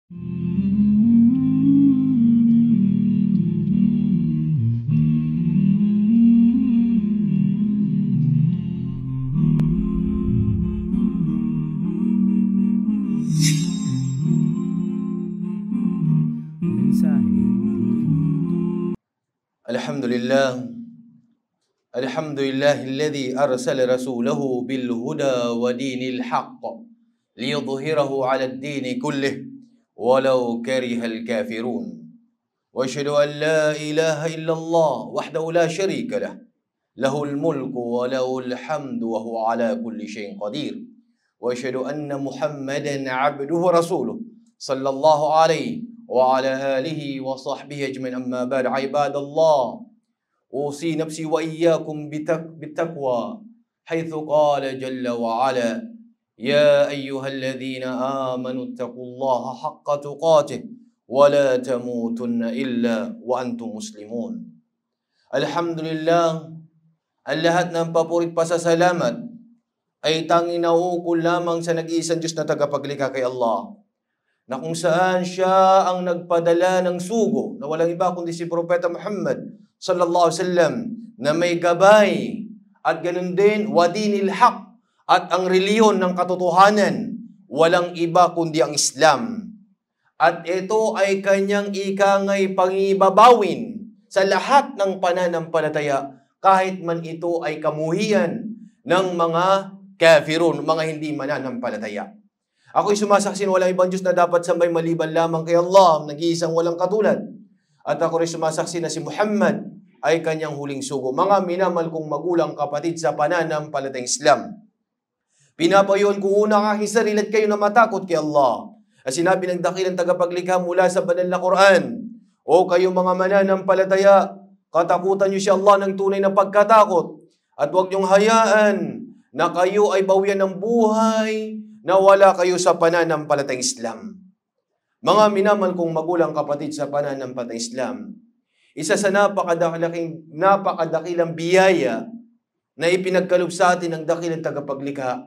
Alhamdulillah. Alhamdulillahilladzi arsala rasulahu bil huda wa dinil haqq liyudhhirahu 'ala ad-din kullih walau karihal kafirun. Wa asyhadu an la ilaha illallah wahdahu la syarika lah. Lahul mulku wa lahul hamdu wa huwa 'ala kulli syai'in qadir. Wa asyhadu anna Muhammadan 'abduhu wa rasuluh sallallahu alaihi wa ala alihi wa sahbihi ajma'in, amma ba'd. Ibadallah, usi nafsi wa iyyakum bittaqwa haitsu qala jalla wa ala ya ayyuhalladzina amanu taqullaha haqqa tuqatih wa la tamutunna illa wa antum muslimun. Alhamdulillah, ang lahat ng papurit pasasalamat ay tanging nauukol lamang sa nag-iisang Diyos na tagapaglikha kay Allah, na kung saan siya ang nagpadala ng sugo na walang iba kundi si Propeta Muhammad sallallahu alaihi wasallam, na may gabay at ganun din wadinil haq, at ang reliyon ng katotohanan walang iba kundi ang Islam. At ito ay kanyang ikangay pangibabawin sa lahat ng pananampalataya, kahit man ito ay kamuhian ng mga kafirun, mga hindi mananampalataya. Ako'y sumasaksi na walang ibang Diyos na dapat sambay maliban lamang kay Allah, nag-iisang walang katulad. At ako rin sumasaksi na si Muhammad ay kanyang huling sugo. Mga minamahal kong magulang, kapatid sa pananampalatayang Islam, pinapayon ko una ang aking sarili at kayo na matakot kay Allah. At sinabi ng dakilang tagapaglikha mula sa banal na Quran, o kayo mga mananampalataya, katakutan niyo si Allah ng tunay na pagkatakot, at huwag niyong hayaan na kayo ay bawian ng buhay na wala kayo sa pananampalatayang Islam. Mga minamahal kong magulang, kapatid sa pananampalatayang Islam, isa sa napakadakilang biyaya na ipinagkaloob sa atin ng dakilang tagapaglikha,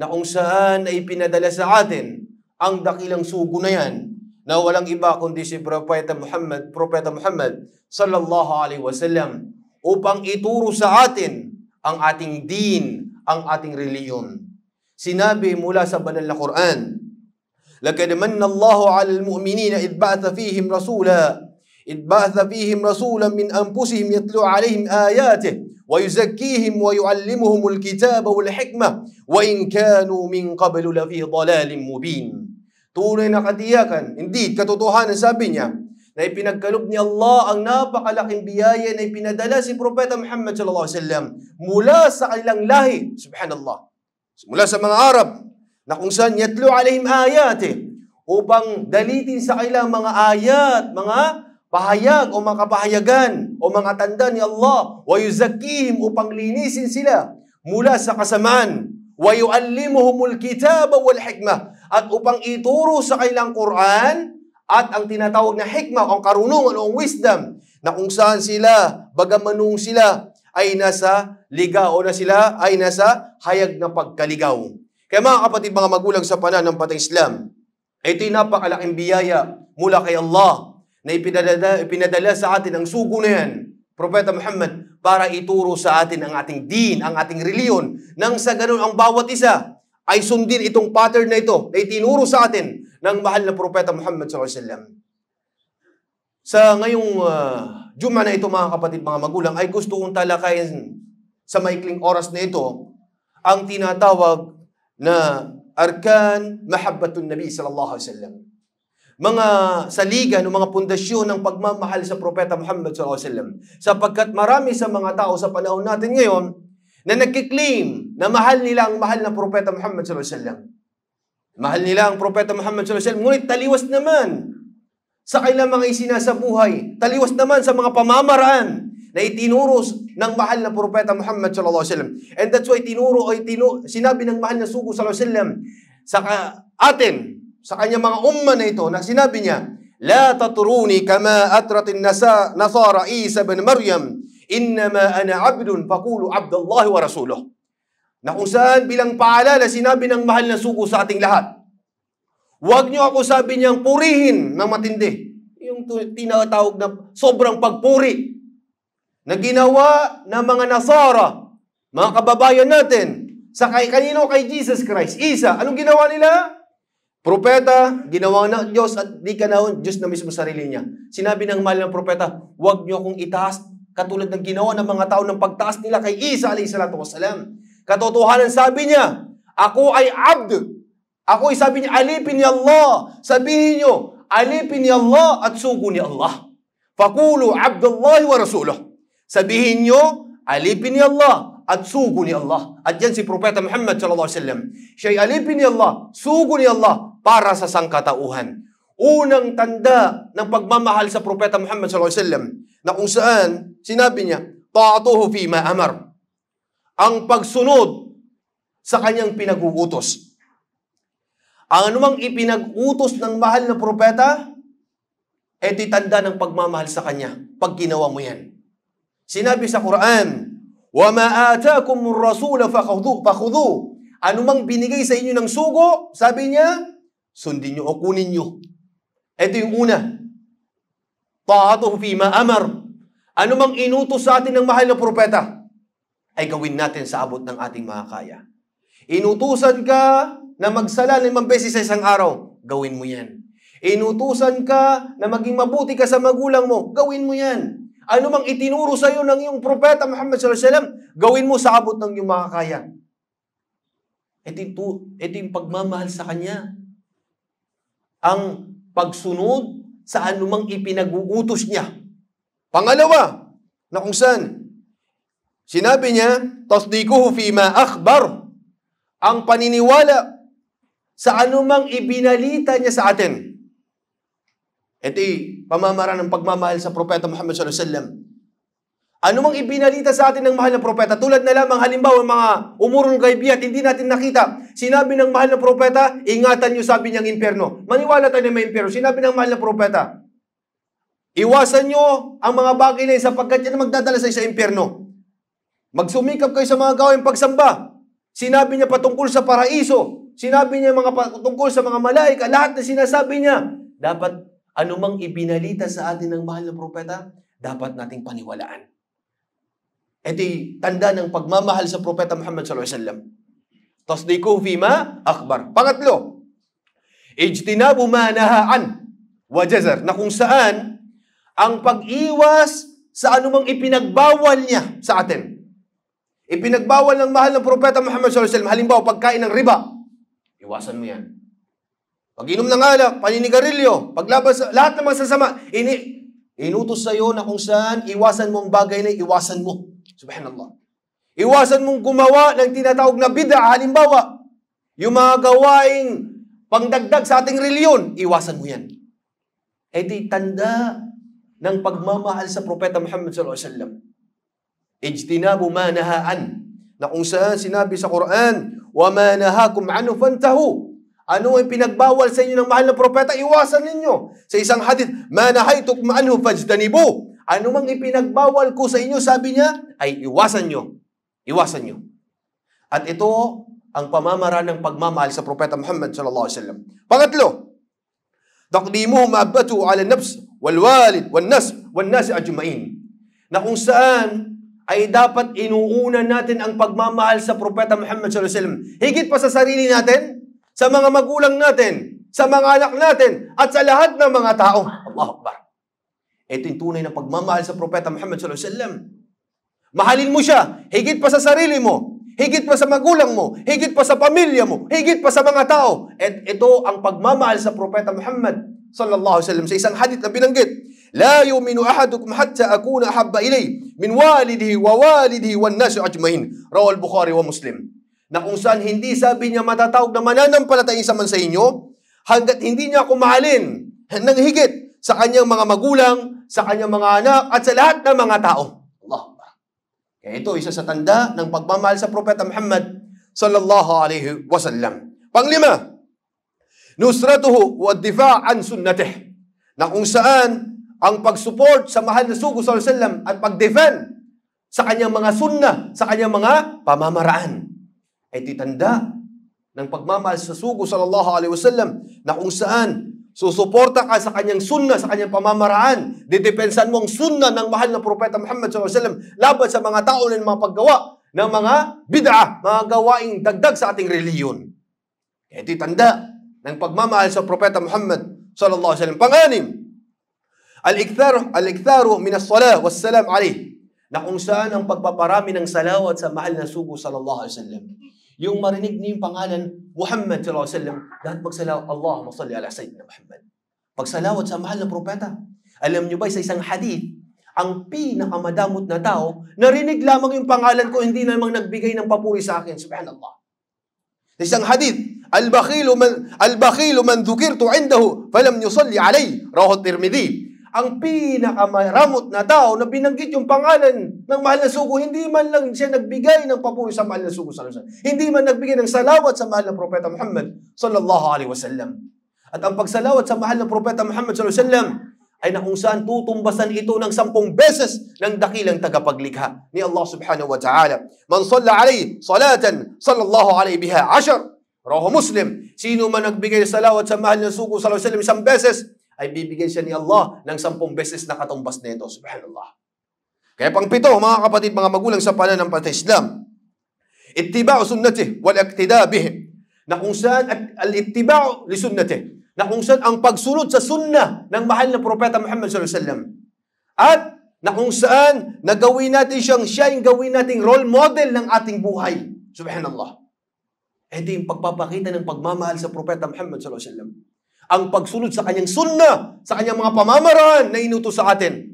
na kung saan ay pinadala sa atin ang dakilang sugo na yan, na walang iba kundi si Propeta Muhammad sallallahu alaihi wasallam, upang ituro sa atin ang ating din, ang ating reliyon. Sinabi mula sa banal na Quran, laqad manna Allahu 'alal mu'minina idh ba'atha fihim rasulan min anfusihim yatlu 'alaihim ayatihi wa yuzakkihim wa yu'allimuhumul kitaba wal hikmah wa in kanu min qablu lafi dhalalin mubin. Tunay na katiyakan, indeed, katotohanan, sabi niya, na ipinagkaloob ni Allah ang napakalaking biyaya na ipinadala si Propeta Muhammad sallallahu alaihi wasallam mula sa kanilang lahi, subhanallah, mula sa mga Arab, na kung saan yatlu alaihim ayati, upang dalitin sa kanilang mga ayat, mga pahayag o mga kapahayagan o mga tanda ni Allah, wa yuzakkihim, upang linisin sila mula sa kasamaan, wa yuallimuhumul kitaba wal hikmah, at upang ituro sa kanilang Quran at ang tinatawag na hikmah o karunungan o wisdom, na kung saan sila, bagamanung sila ay nasa ligaw o na sila ay nasa hayag na pagkaligaw. Kaya mga kapatid, mga magulang sa pananampalatayang Islam, ito'y napakalaking biyaya mula kay Allah na ipinadala sa atin ang sugo na yan, Propeta Muhammad, para ituro sa atin ang ating din, ang ating reliyon, nang sa ganun ang bawat isa ay sundin itong pattern na ito na itinuro sa atin ng mahal na Propeta Muhammad sallallahu alaihi wasallam. Sa ngayong Juma na ito, mga kapatid, mga magulang, ay gusto kong talakayin sa maikling oras na ito ang tinatawag na Arkan Mahabbatun Nabi sallallahu alaihi wasallam. Mga saligan o mga pundasyon ng pagmamahal sa Propeta Muhammad sallallahu alaihi wasallam. Sapagkat marami sa mga tao sa panahon natin ngayon na nagkiklaim na mahal nila ang mahal na Propeta Muhammad sallallahu alaihi wasallam. Mahal nila ang Propeta Muhammad sallallahu alaihi wasallam, ngunit taliwas naman sa kanilang mga isinasabuhay, taliwas naman sa mga pamamaraan na itinuro ng mahal na Propeta Muhammad sallallahu alaihi wasallam. And that's why sinabi ng mahal na sugo sallallahu alaihi wasallam sa atin, sa kanyang mga umma na ito, na sinabi niya, la tatruni kama atratin nasara Isa bin Maryam, innama ana abdun faqulu abdullahi wa rasuluh. Na kung saan bilang paalala, sinabi ng mahal na sugo sa ating lahat, Huwag niyo ako, sabi niyang, purihin ng matindi. Yung tinatawag na sobrang pagpuri na ginawa ng mga Nasara, mga kababayan natin, sa kanino? Kay Jesus Christ. Isa, anong ginawa nila? Propeta, ginawa ng Diyos at di ka na Diyos na mismo sarili niya. Sinabi ng mahal ng propeta, huwag niyo akong itaas katulad ng ginawa ng mga tao ng pagtaas nila kay Isa alayhi salatu wassalam. Katotohanan, sabi niya, ako ay abd. Ako ay, sabi niya, alipin ni Allah. Sabihin niyo, alipin ni Allah at sugo ni Allah. Fakulu abdullahi wa rasuluh. Sabihin niyo, alipin ni Allah at sugo ni Allah. At yan si Propeta Muhammad sallallahu alaihi wasallam. Siya'y alipin ni Allah, sugo ni Allah para sa sangkatauhan. Unang tanda ng pagmamahal sa Propeta Muhammad sallallahu alaihi wasallam na kung saan sinabi niya, ta'atuhu fima amar. Ang pagsunod sa kanyang pinag-uutos. Ang anumang ipinag-utos ng mahal na propeta, ito'y tanda ng pagmamahal sa kanya pag ginawa mo yan. Sinabi sa Quran, وَمَا آتَاكُمُ الرَّسُولَ فَخُذُوا. Anumang binigay sa inyo ng sugo, sabi niya, sundin niyo o kunin niyo. Ito yung una. Ta'atuhu fima amar. Anumang inutos sa atin ng mahal na propeta, ay gawin natin sa abot ng ating makakaya. Inutusan ka na magsala 5 beses sa isang araw, gawin mo yan. Inutusan ka na maging mabuti ka sa magulang mo, gawin mo yan. Ano mang itinuro sa iyo ng iyong propeta Muhammad sallallahu alaihi wasallam, gawin mo sa abot ng iyong makakaya. Ito yung pagmamahal sa kanya. Ang pagsunod sa anumang ipinag-uutos niya. Pangalawa, na kung saan, sinabi niya, tasdikuhu fima akhbar. Ang paniniwala sa anumang ibinalita niya sa atin. Ito'y pamamaraan ng pagmamahal sa Propeta Muhammad sallallahu alaihi wasallam. Anumang ibinalita sa atin ng mahal na propeta, tulad na lamang halimbawa mga umurong gaibiyat, hindi natin nakita. Sinabi ng mahal na propeta, ingatan niyo, sabi niyang impyerno. Maniwala tayo na may impyerno. Sinabi ng mahal na propeta, iwasan niyo ang mga bagay na yun sapagkat yan magdadala sa isa impyerno. Magsumikap kayo sa mga gawing pagsamba. Sinabi niya patungkol sa paraiso. Sinabi niya tungkol sa mga malaika. Lahat na sinasabi niya. Dapat anumang ibinalita sa atin ng mahal na propeta, dapat nating paniwalaan. Ito'y tanda ng pagmamahal sa Propeta Muhammad sallallahu alaihi wasallam. Tasdiquhu fima akhbar. Pangatlo, ijtinabu ma nahaan wa jazar, na kung saan ang pag-iwas sa anumang ipinagbawal niya sa atin. Ipinagbawal ng mahal ng Propeta Muhammad sallallahu alaihi wasallam, halimbawa pagkain ng riba, iwasan mo yan. Pag-inom ng alak, paninigarilyo, paglabas, lahat ng masasama, inutos sa iyo na kung saan iwasan mo ang bagay na iwasan mo. Subhanallah. Iwasan mong gumawa ng tinatawag na bid'a, halimbawa, yung mga gawaing pangdagdag sa ating reliyon, iwasan mo yan. Ito'y tanda ng pagmamahal sa Propeta Muhammad sallallahu alaihi wasallam. Ijtinabu ma nahaan, na kung saan sinabi sa Quran, wa ma nahakum anhu fantahu. Ano ang pinagbawal sa inyo ng mahal na propeta, iwasan ninyo. Sa isang hadith, ma nahaytukum anhu fajtanibu. Ano mang ipinagbawal ko sa inyo, sabi niya, ay iwasan nyo. Iwasan nyo. At ito ang pamamaraan ng pagmamahal sa Propeta Muhammad sallallahu alaihi wasallam. Pangatlo, taqdimuhu ma'abbatu ala nafs wal walid wan nas ajma'in. Na kung saan ay dapat inuuna natin ang pagmamahal sa Propeta Muhammad sallallahu alaihi wasallam. Higit pa sa sarili natin, sa mga magulang natin, sa mga anak natin, at sa lahat ng mga tao. Allahu Akbar. Ito yung tunay na pagmamahal sa Propeta Muhammad sallallahu alaihi wasallam. Mahalin mo siya, higit pa sa sarili mo, higit pa sa magulang mo, higit pa sa pamilya mo, higit pa sa mga tao. At ito ang pagmamahal sa Propeta Muhammad sallallahu alaihi wasallam. Sa isang hadith na binanggit, la yu'minu ahadukum hatta akuna ahabba ilayhi min walidihi wa wan nas ajmain. Rawal Bukhari wa Muslim. Na kung saan hindi sabi niya matatawag na mananampalataya isa man sa inyo, hanggat hindi niya ako mahalin ng higit sa kanyang mga magulang, sa kanyang mga anak, at sa lahat ng mga tao. Allah. Kaya ito, isa sa tanda ng pagmamahal sa Propeta Muhammad sallallahu alaihi wasallam. Panglima, nusratuhu wa difa'an sunnatih. Na kung saan ang pag-support sa mahal na sugo sallallahu alaihi wasallam at pag-defend sa kanyang mga sunnah, sa kanyang mga pamamaraan. Ay titanda ng pagmamahal sa sugo sallallahu alaihi wasallam na kung saan susuporta ka sa kanyang sunnah, sa kanyang pamamaraan. Didepensan mo ang sunnah ng mahal na propeta Muhammad sallallahu alaihi wasallam laban sa mga tao na mga paggawa ng mga bid'ah, mga gawaing dagdag sa ating reliyon. Ito'y tanda ng pagmamahal sa propeta Muhammad sallallahu alaihi wasallam. Pang-anim, al-iktharu min as-salah was-salam alayh, na kung saan ang pagpaparami ng salawat sa mahal na sugo sallallahu alaihi wasallam. Yung marinig niyo yung pangalan Muhammad sallallahu alaihi wasallam, dapat magsalawat, Allahumma salli ala sayyidina Muhammad. Pagsalawat sa mahal na propeta. Alam niyo ba sa isang hadith, ang pinakamadamot na tao, narinig lamang yung pangalan ko, hindi namang nagbigay ng papuri sa akin. Subhanallah. Sa isang hadith, al-bakhilu man dhukirtu indahu falam yusalli alay, rawahu Tirmidhi. Ang pinakamaramot na tao na binanggit yung pangalan ng mahal na sugo, hindi man lang siya nagbigay ng papuri sa mahal na sugo sallallahu alaihi wasallam. Hindi man nagbigay ng salawat sa mahal na propeta Muhammad sallallahu alaihi wasallam. At ang pagsalawat sa mahal na propeta Muhammad sallallahu alaihi wasallam ay na kung saan tutumbasan ito ng 10 beses ng dakilang tagapaglikha ni Allah subhanahu wa ta'ala. Man salla alayhi salatan sallallahu alayhi biha 10. Rawahu Muslim. Sino man nagbigay ng salawat sa mahal na sugo sallallahu alaihi wasallam 1 beses, ay bibigyan siya ni Allah ng 10 beses na katumbas nito. Subhanallah. Kaya pang-7, mga kapatid, mga magulang sa pananampalataya Islam, ittiba'u sunnatih wal iqtida bih, na kung saan al-ittiba'u li sunnatih, na kung saan ang pagsunod sa sunnah ng mahal na propeta Muhammad sallallahu alaihi wasallam, at na kung saan nagawin natin siya yung gawin nating role model ng ating buhay. Subhanallah. Ito yung pagpapakita ng pagmamahal sa propeta Muhammad sallallahu alaihi wasallam. Ang pagsunod sa kanyang sunnah, sa kanyang mga pamamaraan na inutos sa atin.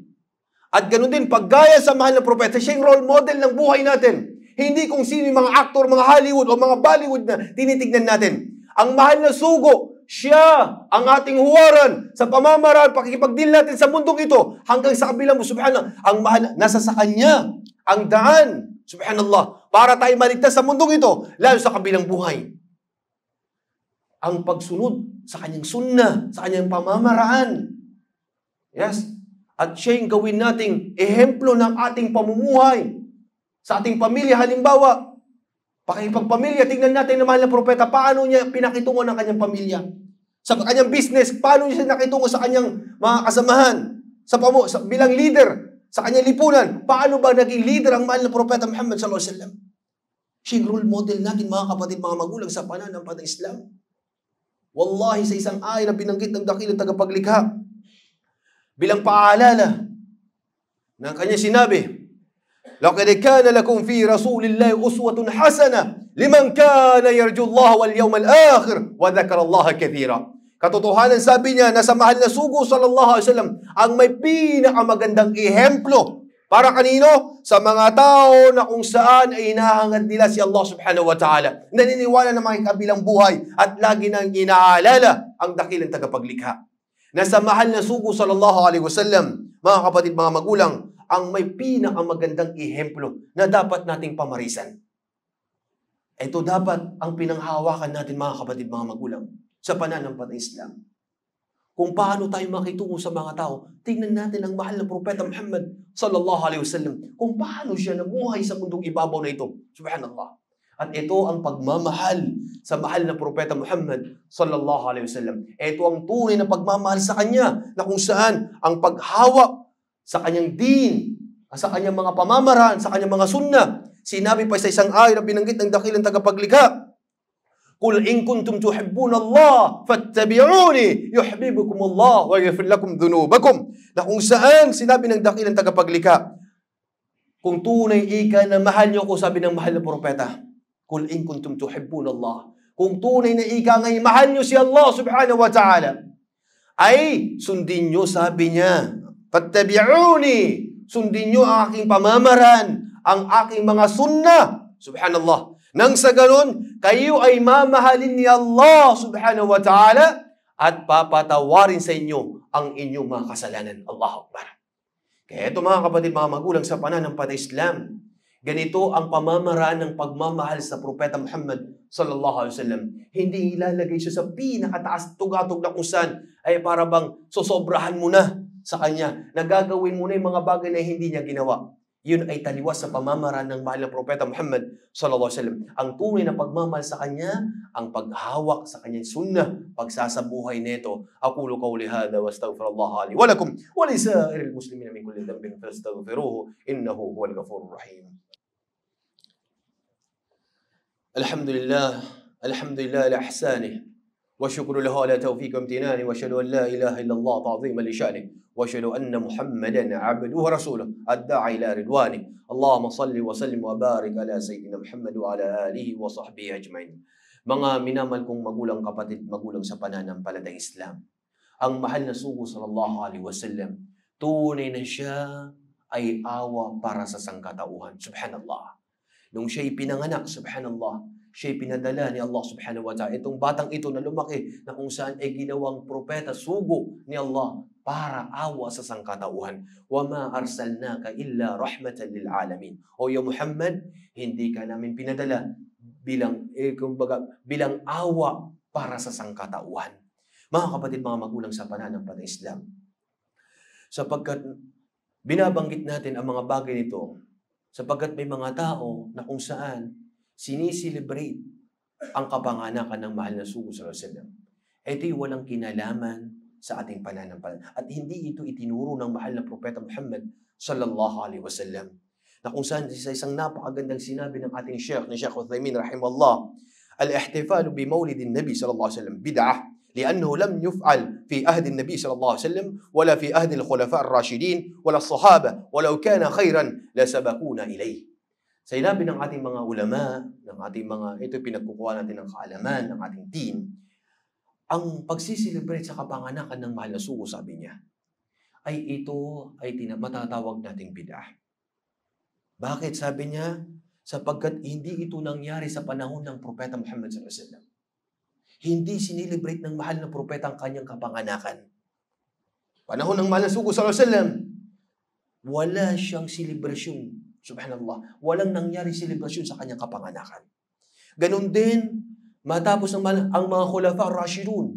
At ganoon din, paggaya sa mahal na propeta, siya yung role model ng buhay natin. Hindi kung sino yung mga aktor, mga Hollywood o mga Bollywood na tinitignan natin. Ang mahal na sugo, siya ang ating huwaran sa pamamaraan, pakikipagdil natin sa mundong ito hanggang sa kabilang mo. Subhanallah, ang mahal, nasa sa kanya ang daan. Subhanallah, para tayo maligtas sa mundong ito, lalo sa kabilang buhay. Ang pagsunod sa kanyang sunnah, sa kanyang pamamaraan. Yes. At siya yung gawin nating ehemplo ng ating pamumuhay. Sa ating pamilya, halimbawa, pakipagpamilya, tingnan natin na mahal na propeta, paano niya pinakitungo ng kanyang pamilya. Sa kanyang business, paano niya nakitungo sa kanyang mga kasamahan. Bilang leader, sa kanyang lipunan, paano ba naging leader ang mahal na propeta Muhammad sallallahu alaihi wasallam. Siya yung role model natin, mga kapatid, mga magulang sa pananampalataya Islam. Wallahi, sa isang ay na binanggit ng dakilang tagapaglikha, bilang paalala ng kanya sinabi, laqad kana lakum fi rasulillahi uswatun hasana liman kana yarju Allah wal yawmal akhir wa dhakara Allah kathira. Katotohanan, sabi niya, na sa mahal na sugo sallallahu alaihi wasallam ang may pinakamagandang ehemplo para kanino? Sa mga tao na kung saan ay hinahangad nila si Allah subhanahu wa ta'ala. Naniniwala na mga kabilang buhay at lagi nang inaalala ang dakilang tagapaglikha. Na sa mahal na sugo sallallahu alaihi wasallam, mga kapatid, mga magulang, ang may pinakamagandang ehemplo na dapat nating pamarisan. Ito dapat ang pinanghawakan natin, mga kapatid, mga magulang, sa pananampalataya Islam. Kung paano tayo makitungo sa mga tao, tingnan natin ang mahal na propeta Muhammad sallallahu alaihi wasallam, kung paano siya namuhay sa mundong ibabaw na ito. Subhanallah. At ito ang pagmamahal sa mahal na propeta Muhammad sallallahu alaihi wasallam. Ito ang tunay na pagmamahal sa kanya, na kung saan ang paghawak sa kanyang din, sa kanyang mga pamamaraan, sa kanyang mga sunnah. Sinabi pa sa isang ayat na binanggit ng dakilang tagapaglikha, Qul in kuntum tuhibbuna Allah fattabi'uni yuhibbukum Allah wa yaghfir lakum dhunubakum. Na kung saan sinabi ng dakilang tagapaglikha, kung tunay ika na mahal niyo ko, sabi ng mahal na propeta, Qul in kuntum tuhibbuna Allah. Kung tunay na ika ngay mahal niyo si Allah subhanahu wa ta'ala, ay sundin niyo, sabi niya, fattabi'uni, sundin niyo ang aking pamamaraan, ang aking mga sunnah. Subhanallah. Nang sa ganun, kayo ay mamahalin ni Allah subhanahu wa ta'ala at papatawarin sa inyo ang inyong mga kasalanan. Allahu Akbar. Kaya ito, mga kapatid, mga magulang sa pananampalataya Islam, ganito ang pamamaraan ng pagmamahal sa propeta Muhammad sallallahu alaihi wasallam. Hindi ilalagay siya sa pinakataas tugatog na kung saan ay para bang sosobrahan mo na sa kanya, nagagawin mo na yung mga bagay na hindi niya ginawa. Yun ay taliwas sa pamamaraan ng mahal na Propeta Muhammad sallallahu alaihi wasallam. Ang tunay na pagmamahal sa kanya, ang paghawak sa kanyang sunnah, pagsasabuhay nito. Aqulu qawli hadha wa astaghfirullah li wa lakum wa li sa'iril muslimin min kulli dhanbin fastaghfiruhu innahu huwal ghafurur rahim. Alhamdulillah ala ihsanih wa syukru lahu ala tawfiq wa imtinani wa asyhadu an la ilaha illallah ta'ziman li sya'nih. وأشهد أن محمدا عبده ورسوله الداعي إلى رضوانه اللهم صل وسلم وبارك على سيدنا محمد وعلى آله وصحبه أجمعين. Mga minamahal kong magulang kapatid, magulang sa pananampalatayang Islam, ang mahal na sugo sallallahu alaihi wasallam, tunay na siya ay awa para sa sangkatauhan. Subhanallah. Nung siya'y pinanganak, subhanallah, siya'y pinadala ni Allah subhanahu wa ta'ala. Itong batang ito na lumaki na kung saan ay ginawang propeta, sugo ni Allah para awa sa sangkatauhan. وَمَا أَرْسَلْنَاكَ إِلَّا رَحْمَةً لِلْعَالَمِينَ. O ya Muhammad, hindi ka namin pinadala bilang awa para sa sangkatauhan. Mga kapatid, mga magulang sa pananampalatayang Islam, sapagkat binabanggit natin ang mga bagay nito, sapagkat may mga tao na kung saan siniselebrate ang kapanganakan ng mahal na sugo sallallahu alaihi wasallam. Ito'y walang kinalaman sa ating pananampalataya. At hindi ito itinuro ng mahal na Propeta Muhammad sallallahu alaihi wasallam. Na kung saan sa isang napakagandang sinabi ng ating Sheikh, ni Sheikh Uthaymin rahimahullah, al-ihtifalu bi maulidin Nabi sallallahu alaihi wasallam bid'ah لأنه لم يفعل في عهد النبي صلى الله عليه وسلم ولا في عهد الخلفاء الراشدين ولا الصحابة ولو كان خيرا لسبقونا إليه. Sinabi ng ating mga ulama, ng ating mga, ito pinagkukuha natin ng kaalaman, ng ating din, ang pagsiselebrate sa kapanganakan ng mahal na sugo, sabi niya, ay ito ay matatawag nating bid'ah. Bakit? Sabi niya, sapagkat hindi ito nangyari sa panahon ng Propeta Muhammad sallallahu alaihi wasallam. Hindi sinelebrate ng mahal na propeta ang kanyang kapanganakan. Panahon ng mahal na sugo sallallahu alaihi wasallam, wala siyang selebrasyon. Subhanallah. Walang nangyari selebrasyon sa kanyang kapanganakan. Ganon din, matapos ang mga khulafa ar-rashidun,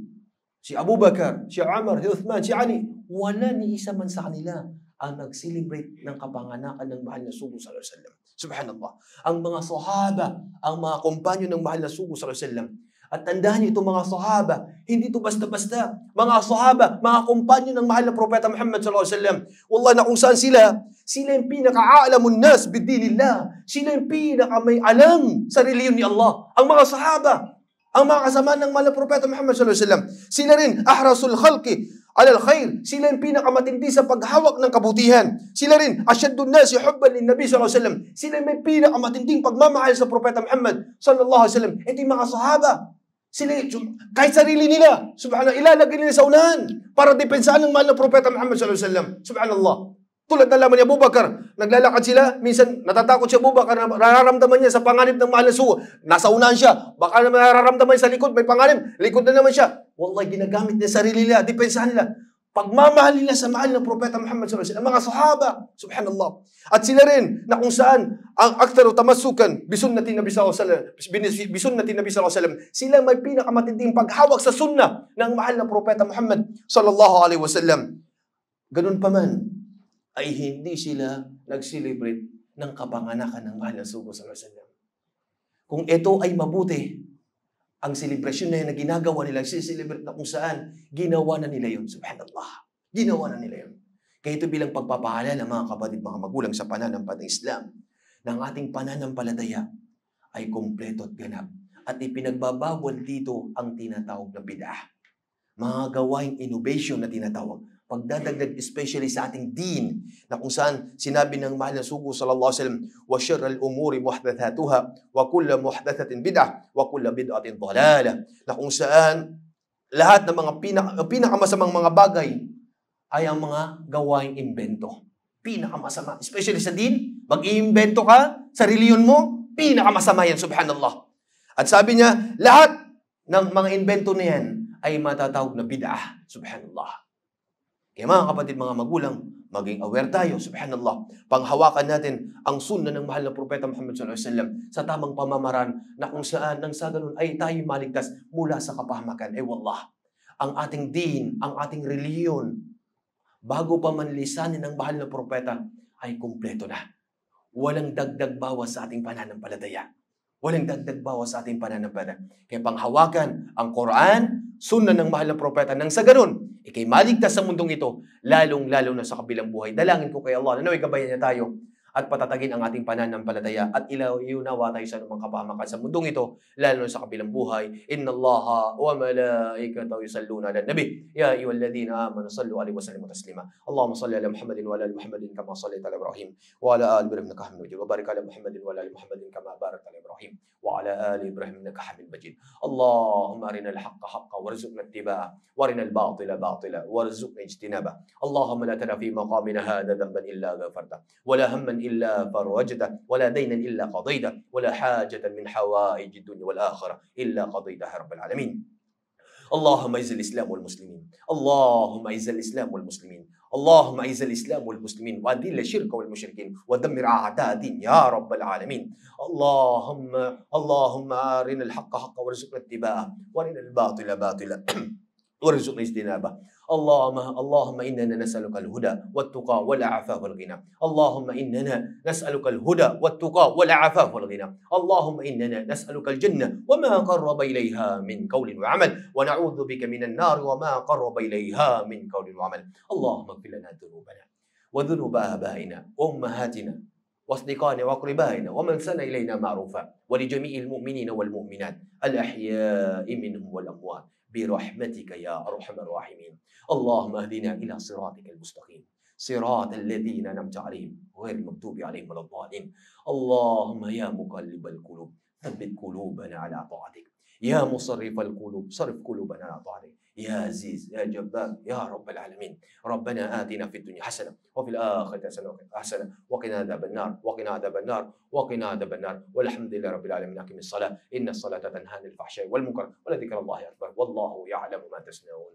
si Abu Bakar, si Umar, si Uthman, si Ali, wala ni isa man sa kanila ang nag-celebrate ng kapanganakan ng mahal na sugo sallallahu alaihi wasallam. Subhanallah. Ang mga sahaba, ang mga kompanyo ng mahal na sugo sallallahu alaihi wasallam. At tandaan niyo itong mga sahaba, hindi ito basta-basta. Mga sahaba, mga kompanyo ng mahal na Propeta Muhammad sallallahu alaihi wasallam. Wallahi na kung saan sila yung pinaka-aalamun nas bidinillah. Sila yung pinaka-may alam sa reliyon ni Allah. Ang mga sahaba, ang mga kasama ng mahal na Propeta Muhammad sallallahu alaihi wasallam. Sila rin, ahrasul khalqi alal khair. Sila yung pinakamatindi sa paghawak ng kabutihan. Sila rin, asyaddun nasi hubban lin Nabi sallallahu alaihi wasallam. Sila yung may pinakamatinding pagmamahal sa Propeta Muhammad sallallahu alaihi wasallam. Ito yung mga sahaba. Sila, kahit sarili nila, subhanallah, ilalagay nila sa unahan para depensahan ng mahal na Propeta Muhammad sallallahu alaihi wasallam. Subhanallah. Tulad na lamang ni Abu Bakar, naglalakad sila, minsan natatakot si Abu Bakar, nararamdaman niya sa panganib ng mahal na sugo. Nasa unahan siya, baka naman nararamdaman sa likod, may panganib, likod na naman siya. Wallahi, ginagamit niya sarili nila, depensahan nila. Pagmamahal nila sa mahal ng Propeta Muhammad sallallahu alaihi wasallam, mga sahaba, subhanallah. At sila rin, na kung saan, ang aktharu tamassukan, bisunnati Nabi sallallahu alaihi wasallam, bisunnati Nabi sallallahu alaihi wasallam, sila may pinakamatinding paghawak sa sunnah ng mahal ng Propeta Muhammad sallallahu alaihi wasallam. Ganun pa man, ay hindi sila nag-celebrate ng kapanganakan ng mahal na sugo sallallahu alaihi wasallam. Kung ito ay mabuti, ang celebration na yun na ginagawa nila, celebrate na kung saan, ginawa na nila yun. Subhanallah. Ginawa na nila yun. Kaya ito bilang pagpapaalala, mga kapatid, mga magulang sa pananampalatayang Islam, ng ating pananampalataya ay kompleto at ganap. At ipinagbabawal dito ang tinatawag na bid'ah. Mga gawaing innovation na tinatawag. Pagdadagdag especially sa ating din, na kung saan sinabi ng mahal na sugo sallallahu alaihi wasallam, wa syarrul umuri muhdathatuha wa kullu muhdathatin bid'ah wa kullu bid'atin dhalalah. Na kung saan lahat ng mga pinakamasamang mga bagay ay ang mga gawaing imbento. Pinakamasama, especially sa din, mag-iimbento ka sa reliyon mo, pinakamasama yan, subhanallah. At sabi niya, lahat ng mga invento na yan ay matatawag na bid'ah, subhanallah. Kaya mga kapatid, mga magulang, maging aware tayo, subhanallah. Panghawakan natin ang sunnah ng mahal na Propeta Muhammad sallallahu alaihi wasallam sa tamang pamamaraan na kung saan nang sa ganun ay tayo maligtas mula sa kapahamakan. Wallah, ang ating din, ang ating reliyon, bago pa man lisanin ng mahal na propeta, ay kumpleto na. walang dagdag bawas sa ating pananampalataya. Walang dagdag bawas sa ating pananampalataya. Kaya panghawakan ang Quran, sunna ng mahal na propeta, nang sa ganun, ikay maligtas sa mundong ito, lalong-lalo na sa kabilang buhay. Dalangin ko kay Allah na naway gabayan niya tayo at patatagin ang ating pananampalataya at iunawa tayo sa anumang kapahamakan sa mundong ito, lalo na sa kabilang buhay. Inna Allaha wa malaikatahu yusalluna ala nabi. Ya ayyuhalladhina amanu sallu alaihi wa sallimu taslima. Allahumma salli ala Muhammadin wa ala ali Muhammadin kama sallaita ala Ibrahim wa ala ali Ibrahim innaka Hamidum Majid. Wa barik ala Muhammadin wa ala ali Muhammadin kama barakta ala Ibrahim wa ala ali Ibrahim innaka Hamidum Majid. Allahumma arina al-haqqa haqqan warzuqna ittiba'ah wa arina al-batila batila warzuqna ijtinabah. Allahumma la tada fi maqamina hadha dhanban illa ghafarta wa la hamman إلا فرجته ولا دينا إلا قضيته ولا حاجة من حوائج الدنيا والآخرة إلا قضيتها رب العالمين. اللهم أعز الإسلام والمسلمين. اللهم أعز الإسلام والمسلمين. اللهم أعز الإسلام والمسلمين وأذل الشرك والمشركين ودمر أعداء الدين يا رب العالمين. اللهم أرنا الحق حقا وارزقنا اتباعه وأرنا الباطل باطلا وارزقنا اجتنابه. اللهم إننا نسألك الهدى والتقى والعفاف والغنى. اللهم إننا نسألك الهدى والتقى والعفاف والغنى. اللهم إننا نسألك الجنة وما قرب إليها من قول وعمل ونعوذ بك من النار وما قرب إليها من قول وعمل. اللهم اغفر لنا ذنوبنا وذنوب آبائنا وأمهاتنا وأصدقائنا وأقربائنا ومن سن إلينا معروفا ولجميع المؤمنين والمؤمنات الأحياء منهم والأموات برحمتك يا أرحم الراحمين. اللهم اهدنا إلى صراطك المستقيم صراط الذين أنعمت عليهم غير المغضوب عليهم ولا الضالين. اللهم يا مقلب القلوب ثبت قلوبنا على طاعتك. يا مصرف القلوب صرف قلوبنا على طاعتك. يا عزيز يا جبار يا رب العالمين. ربنا آتنا في الدنيا حسنة وفي الآخرة حسنة وقنا عذاب النار وقنا عذاب النار وقنا عذاب النار. والحمد لله رب العالمين. أقم الصلاة إن الصلاة تنهى عن الفحشاء والمنكر ولذكر الله أكبر والله يعلم ما تصنعون.